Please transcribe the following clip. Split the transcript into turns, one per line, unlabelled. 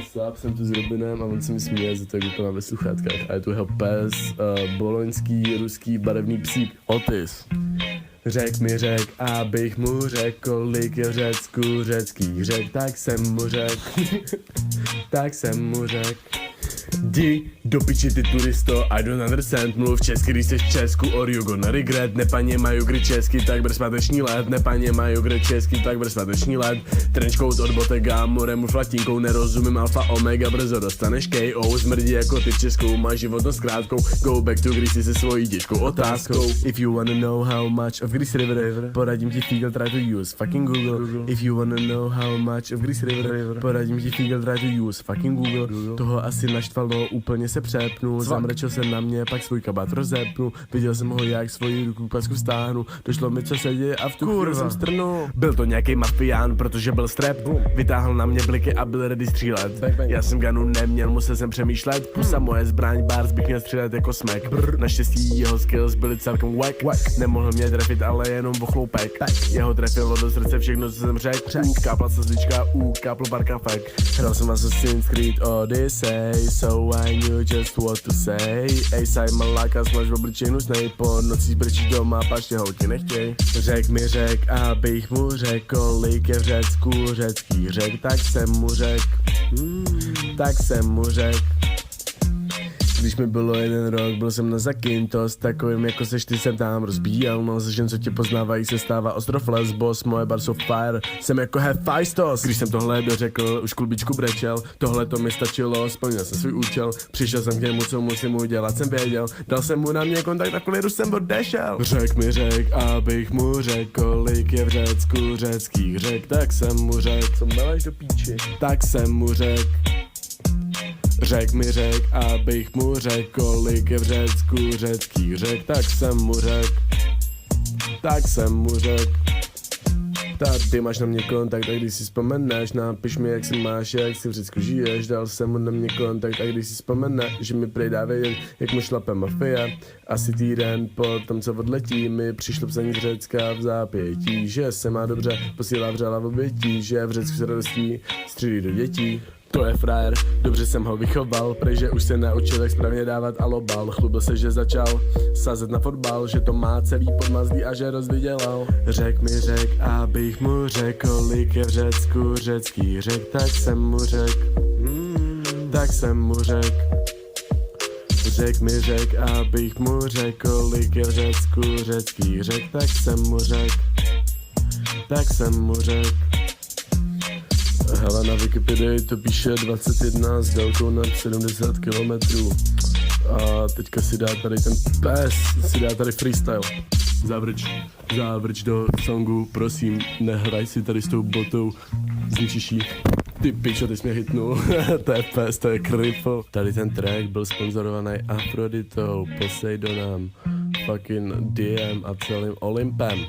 Sáp, jsem tu s Robinem a on se mi směje za to, jak vypadá ve sluchátkách. A je tu jeho pes, boloňský, ruský barevný psík, Otis. Řek mi řek, abych mu řekl, kolik je v Řecku řeckých řek, tak jsem mu řekl, tak jsem mu řekl. Jdi do piči ty turisto, I don't understand, mluv česky, když jsi v Česku, or you gonna regret, nepaně mají kdy česky, tak brz páteční let, nepaně mají kdy česky, tak brz páteční let, trenčkout od Bottega, morem už latinkou, nerozumím alfa omega, brzo dostaneš KO, smrdí jako ty v Česku, máš životnost krátkou, go back to Greece se svojí těžkou otázkou, if you wanna know how much of Greece River, poradím ti Figel, try to use fucking Google, if you wanna know how much of Greece River, poradím ti Figel, try to use fucking Google, toho asi naštvalo, úplně se přepnul, zamračil se na mě, pak svůj kabát rozepnul, viděl jsem ho, jak svoji ruku k pasku stáhnu, došlo mi, co se děje a v tu chvíli jsem strnul. Byl to nějaký mafián, protože byl strep, vytáhl na mě bliky a byl ready střílet. Já jsem ganu neměl, musel jsem přemýšlet, pusa moje zbraň, bars bych měl střílet jako smek. Naštěstí jeho skills byly celkem wack, nemohl mě trefit, ale jenom o chloupek. Jeho trefilo do srdce všechno, co jsem řekl, kápla slzička, kápl bar kafek. Hrál jsem Assassin's Creed Odyssey, so I knew just what to say. A-side maláka, slash v obličejnu snej, po nocích brčí doma, paště holky nechtěj. Řek mi řek, abych mu řekl, kolik je v Řecku řeckých řek, tak jsem mu řekl, tak jsem mu řekl. Když mi bylo 1 rok, byl jsem na Zakynthos, takovým jako seš ty jsem tam rozbíjel, no ze žen, co tě poznávají, se stává ostrov Lesbos, moje bar jsou fire, jsem jako Hephaistos. Když jsem tohle dořekl, už klubičku brečel, tohle to mi stačilo, splnil jsem svůj účel, přišel jsem k němu, co musím udělat, jsem věděl, dal jsem mu na mě kontakt a klidu jsem odešel. Řek mi řek, abych mu řekl, kolik je v Řecku řeckých řek, tak jsem mu řekl, co máš do píči, tak jsem mu řekl. Řek mi řek, abych mu řekl, kolik je v Řecku řeckých řek, tak jsem mu řekl, tak jsem mu řekl. Ty máš na mě kontakt a když si vzpomeneš, napiš mi, jak se máš, jak si v Řecku žiješ. Dal jsem mu na mě kontakt a když si vzpomeneš, že mi prej dá vědět, jak mu šlape mafia. Asi týden po tom, co odletí, mi přišlo psaní z Řecka v zápětí, že se má dobře, posílá vřela v obětí, že v Řecku se radostí střílí do dětí. To je frajer, dobře jsem ho vychoval, prej, že už se naučil, jak správně dávat alobal. Chlubil se, že začal sázet na fotbal, že to má celý podmazlý a že rozvydělal. Řek mi řek, abych mu řekl, kolik je v Řecku řeckých řek, tak jsem mu řekl, tak jsem mu řekl. Řek mi řek, abych mu řekl, kolik je v Řecku řeckých řek, tak jsem mu řekl, tak jsem mu řekl. Hele, na Wikipedii to píše 21 s délkou nad 70 km. A teďka si dá tady ten pes, si dá tady freestyle. Závrč do songu, prosím, nehraj si tady s tou botou, zničíš jí. Ty pičo, ty jsi mě hitnul, to je pes, to je kripl. Tady ten track byl sponzorovaný Afroditou, Poseidonem, fucking DM a celým Olympem.